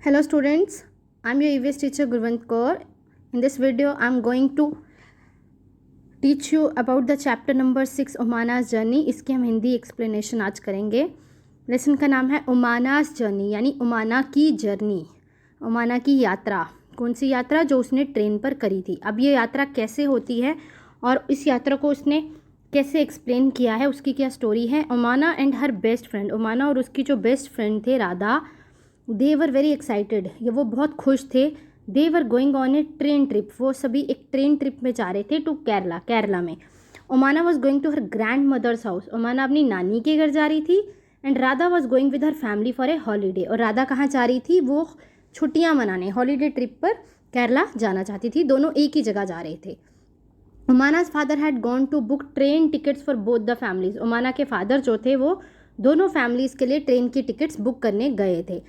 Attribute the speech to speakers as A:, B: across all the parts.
A: Hello students, I'm your EVS teacher Gurvant Kaur. In this video, I'm going to teach you about the chapter number 6 Umana's journey. इसकी हम Hindi explanation आज करेंगे. Lesson का नाम है उमानास journey यानी उमाना की जर्नी, उमाना की यात्रा. कौन सी यात्रा? जो उसने ट्रेन पर करी थी. अब ये यात्रा कैसे होती है और इस यात्रा को उसने कैसे एक्सप्लेन किया है, उसकी क्या स्टोरी है. Umana and her best friend, Umana और उसकी जो बेस्ट फ्रेंड थे Radha, they were very excited, ये वो बहुत खुश थे. They were going on a train trip, वो सभी एक ट्रेन ट्रिप में जा रहे थे टू केरला. केरला में Umana was going to her grand mother's house, Umana अपनी नानी के घर जा रही थी. And Radha was going with her family for a holiday, और राधा कहाँ जा रही थी? वो छुट्टियाँ मनाने, हॉलीडे ट्रिप पर केरला जाना चाहती थी. दोनों एक ही जगह जा रहे थे. Umana's father had gone to book train tickets for both the families, Umana के फादर जो थे वो दोनों फैमिलीज़ के लिए ट्रेन की टिकट्स बुक करने गए थे.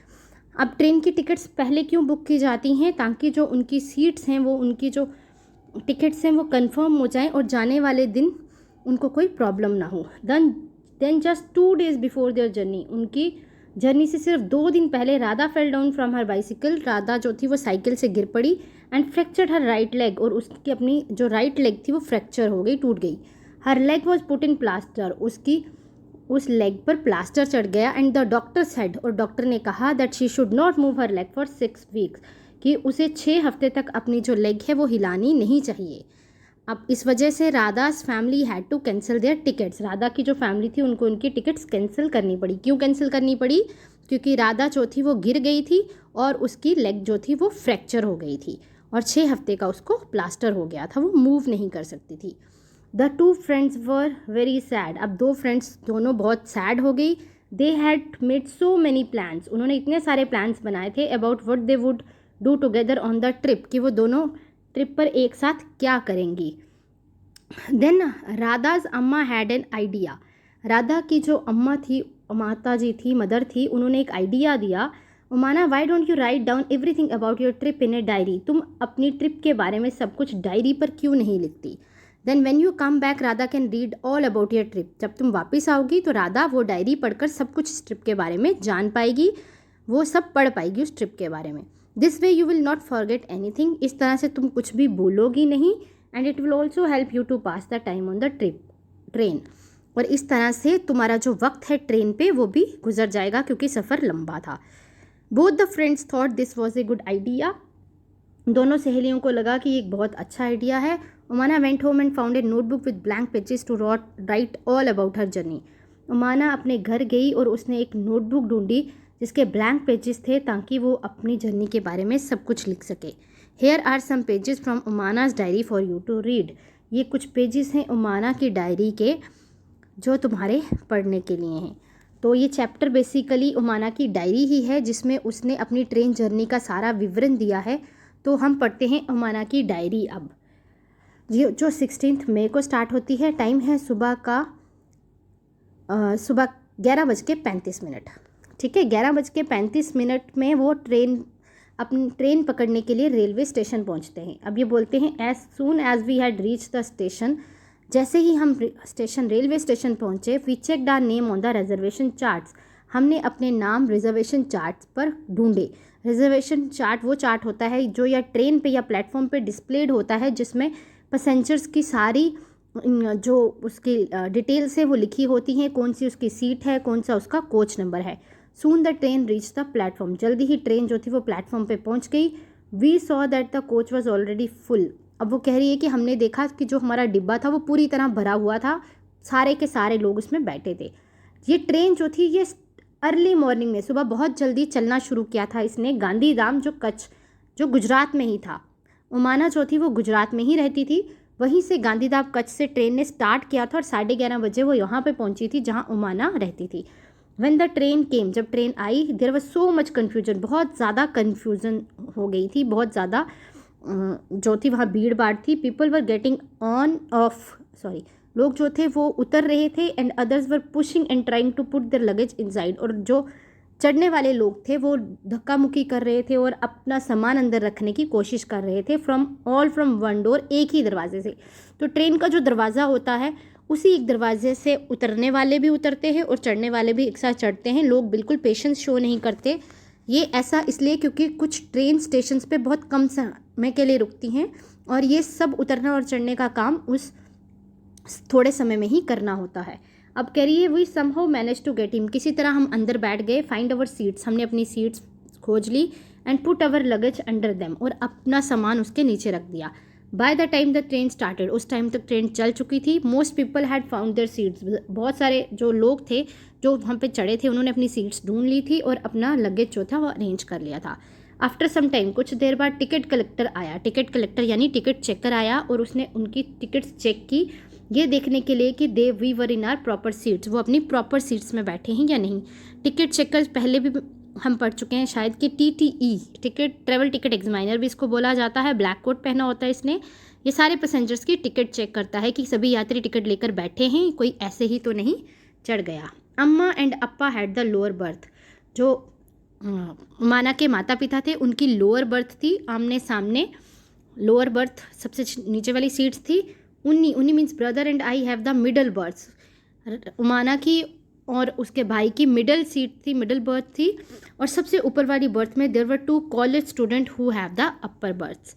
A: अब ट्रेन की टिकट्स पहले क्यों बुक की जाती हैं? ताकि जो उनकी सीट्स हैं, वो उनकी जो टिकट्स हैं वो कंफर्म हो जाएं और जाने वाले दिन उनको कोई प्रॉब्लम ना हो. Then just 2 days before their journey, उनकी जर्नी से सिर्फ 2 दिन पहले Radha fell down from her bicycle, Radha जो थी वो साइकिल से गिर पड़ी. And fractured her right leg, और उसकी अपनी जो राइट लेग थी वो फ्रैक्चर हो गई, टूट गई. हर leg was put in plaster, उसकी उस लेग पर प्लास्टर चढ़ गया. एंड द डॉक्टर सेड, और डॉक्टर ने कहा that she should not move her leg for 6 weeks, कि उसे 6 हफ्ते तक अपनी जो लेग है वो हिलानी नहीं चाहिए. अब इस वजह से Radha's family had to cancel their tickets, Radha की जो फैमिली थी उनको उनकी टिकट्स कैंसिल करनी पड़ी. क्यों कैंसिल करनी पड़ी? क्योंकि राधा जो थी वो गिर गई थी और उसकी लेग जो थी वो फ्रैक्चर हो गई थी और 6 हफ्ते का उसको प्लास्टर हो गया था, वो मूव नहीं कर सकती थी. The 2 friends were very sad, अब 2 फ्रेंड्स दोनों बहुत सैड हो गई. They had made so many plans, उन्होंने इतने सारे प्लान्स बनाए थे about what they would do together on the trip, कि वो दोनों ट्रिप पर एक साथ क्या करेंगी. देन राधाज अम्मा हैड एन आइडिया, राधा की जो अम्मा थी, माता जी थी, मदर थी, उन्होंने एक आइडिया दिया. Umana, why don't you write down everything about your trip in a diary, तुम अपनी ट्रिप के बारे में सब कुछ डायरी पर क्यों नहीं लिखती. Then when you come back Radha can read all about your trip, जब तुम वापस आओगी तो राधा वो डायरी पढ़कर सब कुछ इस ट्रिप के बारे में जान पाएगी, वो सब पढ़ पाएगी उस ट्रिप के बारे में. This way you will not forget anything, इस तरह से तुम कुछ भी भूलोगी नहीं. And it will also help you to pass the time on the train, और इस तरह से तुम्हारा जो वक्त है ट्रेन पे वो भी गुजर जाएगा क्योंकि सफ़र लंबा था. Both the friends thought this was a good idea, दोनों सहेलियों को लगा कि एक बहुत अच्छा आइडिया है. Umana went home and found a notebook with blank pages to write all about her journey, Umana अपने घर गई और उसने एक नोटबुक ढूंढी जिसके ब्लैंक पेजेस थे ताकि वो अपनी जर्नी के बारे में सब कुछ लिख सके. Here are some pages from Umana's diary for you to read, ये कुछ पेजेस हैं उमाना की डायरी के जो तुम्हारे पढ़ने के लिए हैं. तो ये चैप्टर बेसिकली उमाना की डायरी ही है जिसमें उसने अपनी ट्रेन जर्नी का सारा विवरण दिया है. तो हम पढ़ते हैं उमाना की डायरी. अब ये जो 16 मई को स्टार्ट होती है, टाइम है सुबह 11:35. ठीक है, 11:35 में वो अपनी ट्रेन पकड़ने के लिए रेलवे स्टेशन पहुंचते हैं. अब ये बोलते हैं as soon as we had reach the station, जैसे ही हम रेलवे स्टेशन पहुंचे, we checked our name on the reservation charts, हमने अपने नाम रिजर्वेशन चार्ट्स पर ढूंढे. रिजर्वेशन चार्ट वो चार्ट होता है जो या ट्रेन पे या प्लेटफॉर्म पे डिस्प्लेड होता है, जिसमें पैसेंजर्स की सारी जो उसकी डिटेल्स है वो लिखी होती हैं, कौन सी उसकी सीट है, कौन सा उसका कोच नंबर है. Soon the train reach the platform, जल्दी ही ट्रेन जो थी वो प्लेटफॉर्म पे पहुंच गई. We saw that the coach was already full, अब वो कह रही है कि हमने देखा कि जो हमारा डिब्बा था वो पूरी तरह भरा हुआ था, सारे के सारे लोग उसमें बैठे थे. ये ट्रेन जो थी ये अर्ली मॉर्निंग में, सुबह बहुत जल्दी चलना शुरू किया था इसने. गांधीधाम जो कच्छ जो गुजरात में ही था, उमाना जो थी वो गुजरात में ही रहती थी, वहीं से गांधीधाम कच्छ से ट्रेन ने स्टार्ट किया था और 11:30 बजे वो यहाँ पे पहुँची थी जहाँ उमाना रहती थी. व्हेन द ट्रेन केम, जब ट्रेन आई, there was so much confusion, बहुत ज़्यादा कन्फ्यूजन हो गई थी, बहुत ज़्यादा जो थी वहाँ भीड़ भाड़ थी. पीपल वर गेटिंग लोग जो थे वो उतर रहे थे. And others were pushing and trying to put their luggage inside, और जो चढ़ने वाले लोग थे वो धक्का मुक्की कर रहे थे और अपना सामान अंदर रखने की कोशिश कर रहे थे. फ्रॉम वन डोर, एक ही दरवाजे से. तो ट्रेन का जो दरवाज़ा होता है उसी एक दरवाजे से उतरने वाले भी उतरते हैं और चढ़ने वाले भी एक साथ चढ़ते हैं. लोग बिल्कुल पेशेंस शो नहीं करते, ये ऐसा इसलिए क्योंकि कुछ ट्रेन स्टेशंस पे बहुत कम समय के लिए रुकती हैं और ये सब उतरना और चढ़ने का काम उस थोड़े समय में ही करना होता है। अब कह रही है we somehow manage to get him, किसी तरह हम अंदर बैठ गए। फाइंड अवर सीट्स, हमने अपनी सीट्स खोज ली। And put our luggage under them, और अपना सामान उसके नीचे रख दिया। By the time the train started, उस टाइम तक ट्रेन चल चुकी थी। Most people had found their seats, बहुत सारे जो लोग थे जो वहाँ पे चढ़े थे उन्होंने अपनी सीट्स ढूंढ ली थी और अपना लगेज जो था वो अरेंज कर लिया था। आफ्टर सम टाइम, कुछ देर बाद टिकट कलेक्टर आया। टिकट कलेक्टर यानी टिकट चेकर आया और उसने उनकी टिकट्स चेक की, ये देखने के लिए कि they we were in our proper seats, वो अपनी प्रॉपर सीट्स में बैठे हैं या नहीं। टिकट चेकर पहले भी हम पढ़ चुके हैं शायद कि TTE, ticket travel ticket examiner भी इसको बोला जाता है। ब्लैक कोट पहना होता है इसने। ये सारे पैसेंजर्स की टिकट चेक करता है कि सभी यात्री टिकट लेकर बैठे हैं, कोई ऐसे ही तो नहीं चढ़ गया। अम्मा and Appa had the lower berth, जो माना के माता पिता थे उनकी लोअर बर्थ थी, आमने सामने लोअर बर्थ सबसे नीचे वाली सीट्स थी। Unni means brother and I have the middle berth, Umana की और उसके भाई की मिडल सीट थी, मिडल बर्थ थी। और सबसे ऊपर वाली बर्थ में there were 2 college student who have the upper berth,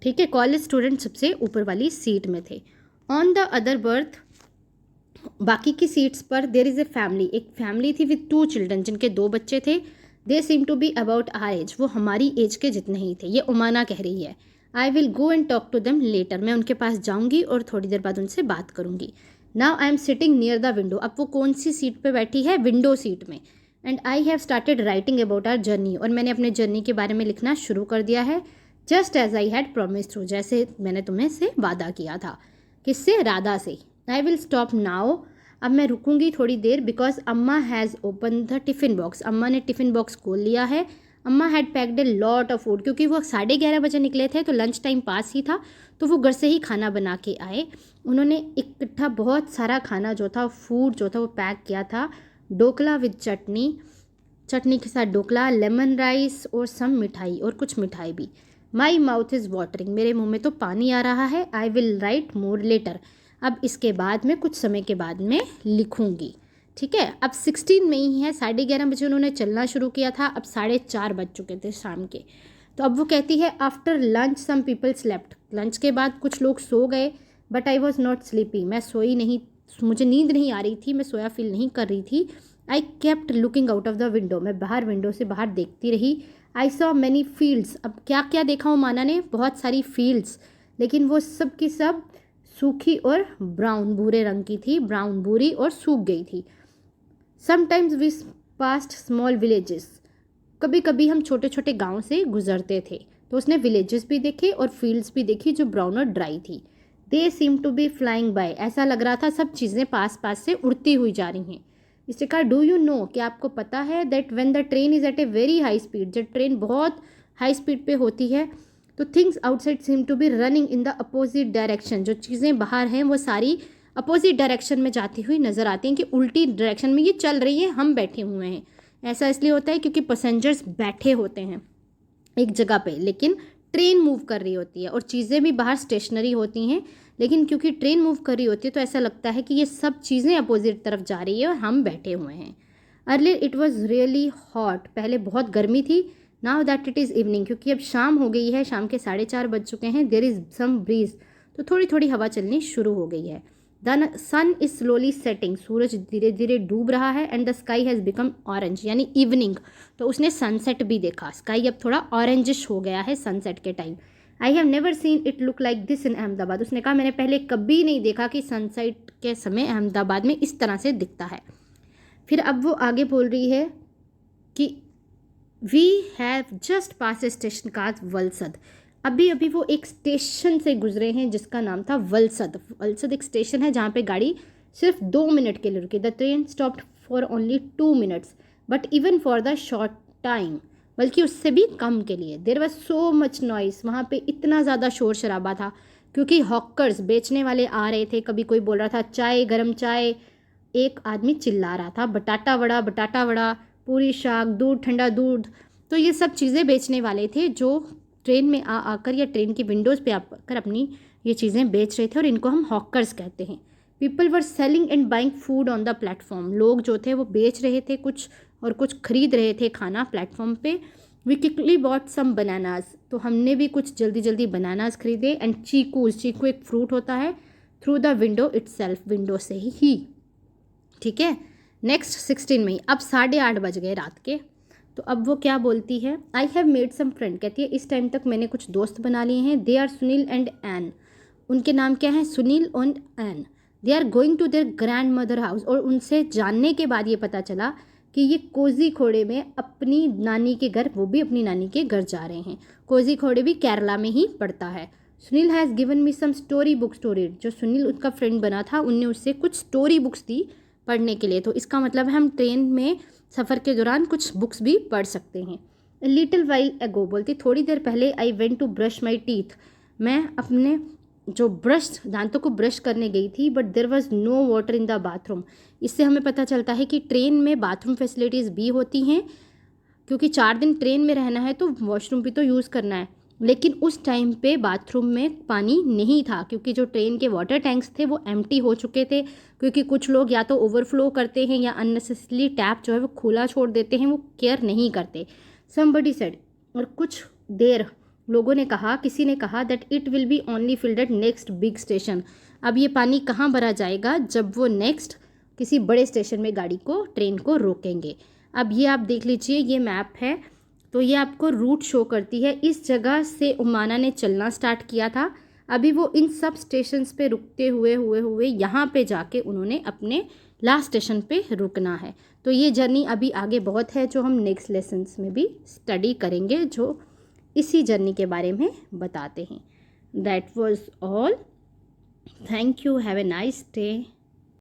A: ठीक है, कॉलेज स्टूडेंट सबसे ऊपर वाली सीट में थे। ऑन द अदर बर्थ, बाकी की सीट्स पर देयर इज़ ए फैमिली, एक फैमिली थी विद 2 चिल्ड्रन, जिनके 2 बच्चे थे। They seem to be about our age, वो हमारी एज के जितने ही थे, ये उमाना कह रही है। I will go and talk to them later, मैं उनके पास जाऊंगी और थोड़ी देर बाद उनसे बात करूंगी। Now I am sitting near the window, अब वो कौन सी सीट पे बैठी है, विंडो सीट में। And I have started writing about our journey, और मैंने अपने जर्नी के बारे में लिखना शुरू कर दिया है। Just as I had promise through, जैसे मैंने तुम्हें से वादा किया था। किससे, राधा से। आई विल स्टॉप नाउ, अब मैं रुकूंगी थोड़ी देर। बिकॉज अम्मा has open the tiffin box, अम्मा ने टिफ़िन बॉक्स खोल लिया है। अम्मा had packed a lot of food, क्योंकि वो 11:30 बजे निकले थे तो लंच टाइम पास ही था, तो वो घर से ही खाना बना के आए। उन्होंने इकट्ठा बहुत सारा खाना जो था, फूड जो था वो पैक किया था। ढोकला विद चटनी, चटनी के साथ ढोकला, लेमन राइस और सम मिठाई, और कुछ मिठाई भी। माई माउथ इज़ वाटरिंग, मेरे मुँह में तो पानी आ रहा है। I will write more later, अब इसके बाद में कुछ समय के बाद में लिखूंगी, ठीक है। अब 16 में ही है, 11:30 बजे उन्होंने चलना शुरू किया था, अब 4:30 बज चुके थे शाम के। तो अब वो कहती है after lunch some people slept, lunch के बाद कुछ लोग सो गए। But I was not sleepy, मैं सोई नहीं, मुझे नींद नहीं आ रही थी, मैं सोया फील नहीं कर रही थी। I kept looking out of the window, मैं बाहर विंडो से बाहर देखती रही। आई सॉ मैनी फील्ड्स, अब क्या क्या देखा हो माना ने, बहुत सारी फील्ड्स, लेकिन वो सब की सब सूखी और ब्राउन, भूरे रंग की थी, ब्राउन भूरी और सूख गई थी। Sometimes we passed small villages, कभी कभी हम छोटे छोटे गांव से गुजरते थे, तो उसने विलेजेस भी देखे और फील्ड्स भी देखी जो ब्राउन और ड्राई थी। They seem to be flying by, ऐसा लग रहा था सब चीज़ें पास पास से उड़ती हुई जा रही हैं। इससे कहा डू यू नो, कि आपको पता है that when the train is at a very high speed, जब ट्रेन बहुत हाई स्पीड पे होती है तो things outside seem to be running in the opposite direction, जो चीज़ें बाहर हैं वो सारी अपोजिट डायरेक्शन में जाती हुई नज़र आती हैं, कि उल्टी डायरेक्शन में ये चल रही है, हम बैठे हुए हैं। ऐसा इसलिए होता है क्योंकि पैसेंजर्स बैठे होते हैं एक जगह पे, लेकिन ट्रेन मूव कर रही होती है, और चीज़ें भी बाहर स्टेशनरी होती हैं, लेकिन क्योंकि ट्रेन मूव कर रही होती है तो ऐसा लगता है कि ये सब चीज़ें अपोजिट तरफ जा रही है और हम बैठे हुए हैं। Earlier it was really hot, पहले बहुत गर्मी थी। Now that it is evening, क्योंकि अब शाम हो गई है, शाम के 4:30 बज चुके हैं। देयर इज़ सम ब्रीज, तो थोड़ी थोड़ी हवा चलनी शुरू हो गई है। The sun is slowly setting, सूरज धीरे धीरे डूब रहा है। And the sky has become orange, यानी इवनिंग, तो उसने सनसेट भी देखा। स्काई अब थोड़ा ऑरेंजिश हो गया है सनसेट के time. I have never seen it look like this in Ahmedabad, उसने कहा मैंने पहले कभी नहीं देखा कि सनसेट के समय अहमदाबाद में इस तरह से दिखता है। फिर अब वो आगे बोल रही है कि we have just pass a station का वलसद, अभी अभी वो एक स्टेशन से गुजरे हैं जिसका नाम था वलसद। वलसद एक स्टेशन है जहाँ पे गाड़ी सिर्फ 2 मिनट के लिए रुकी। The train stopped for only 2 minutes but even for the short time, बल्कि उससे भी कम के लिए। There was so much noise, वहाँ पे इतना ज़्यादा शोर शराबा था क्योंकि हॉकर्स बेचने वाले आ रहे थे। कभी कोई बोल रहा था चाय, गरम चाय, एक आदमी चिल्ला रहा था बटाटा वड़ा, पूरी शाक, दूध, ठंडा दूध। तो ये सब चीज़ें बेचने वाले थे जो ट्रेन में आकर या ट्रेन की विंडोज़ पे आकर अपनी ये चीज़ें बेच रहे थे, और इनको हम हॉकर्स कहते हैं। People were selling and buying food on the platform, लोग जो थे वो बेच रहे थे कुछ और कुछ खरीद रहे थे खाना प्लेटफॉर्म पे। We quickly bought some bananas, तो हमने भी कुछ जल्दी जल्दी बनानाज खरीदे। एंड चीकूज, चीकू एक फ्रूट होता है, through the window itself, window से ही। ठीक है, नेक्स्ट 16 में अब 8:30 बज गए रात के। तो अब वो क्या बोलती है, I have made some friend, कहती है इस टाइम तक मैंने कुछ दोस्त बना लिए हैं। They are Sunil and Ann, उनके नाम क्या है, Sunil and Ann. They are going to their grandmother house, और उनसे जानने के बाद ये पता चला कि ये कोझीकोडे में अपनी नानी के घर, वो भी अपनी नानी के घर जा रहे हैं। कोझीकोडे भी केरला में ही पड़ता है। Sunil has given me some story books to read, जो सुनील उसका फ्रेंड बना था उनने उससे कुछ स्टोरी बुक्स दी पढ़ने के लिए। तो इसका मतलब है हम ट्रेन में सफ़र के दौरान कुछ बुक्स भी पढ़ सकते हैं। लिटिल वाइल एगो, बोलती थोड़ी देर पहले, I went to brush my teeth, मैं अपने जो दांतों को ब्रश करने गई थी, but there was no water in the bathroom. इससे हमें पता चलता है कि ट्रेन में बाथरूम फैसिलिटीज़ भी होती हैं, क्योंकि 4 दिन ट्रेन में रहना है तो वॉशरूम भी तो यूज़ करना है। लेकिन उस टाइम पे बाथरूम में पानी नहीं था, क्योंकि जो ट्रेन के वाटर टैंक्स थे वो एम्प्टी हो चुके थे, क्योंकि कुछ लोग या तो ओवरफ्लो करते हैं या अननेसेसरीली टैप जो है वो खुला छोड़ देते हैं, वो केयर नहीं करते। समबडी सेड, और कुछ देर लोगों ने कहा, किसी ने कहा, that it will be only filled at next big station, अब ये पानी कहाँ भरा जाएगा, जब वो नेक्स्ट किसी बड़े स्टेशन में गाड़ी को, ट्रेन को रोकेंगे। अब ये आप देख लीजिए, ये मैप है, तो ये आपको रूट शो करती है। इस जगह से उमाना ने चलना स्टार्ट किया था, अभी वो इन सब स्टेशंस पे रुकते हुए यहाँ पे जाके उन्होंने अपने लास्ट स्टेशन पे रुकना है। तो ये जर्नी अभी आगे बहुत है, जो हम नेक्स्ट लेसन्स में भी स्टडी करेंगे, जो इसी जर्नी के बारे में बताते हैं। That was all, thank you, have a nice day.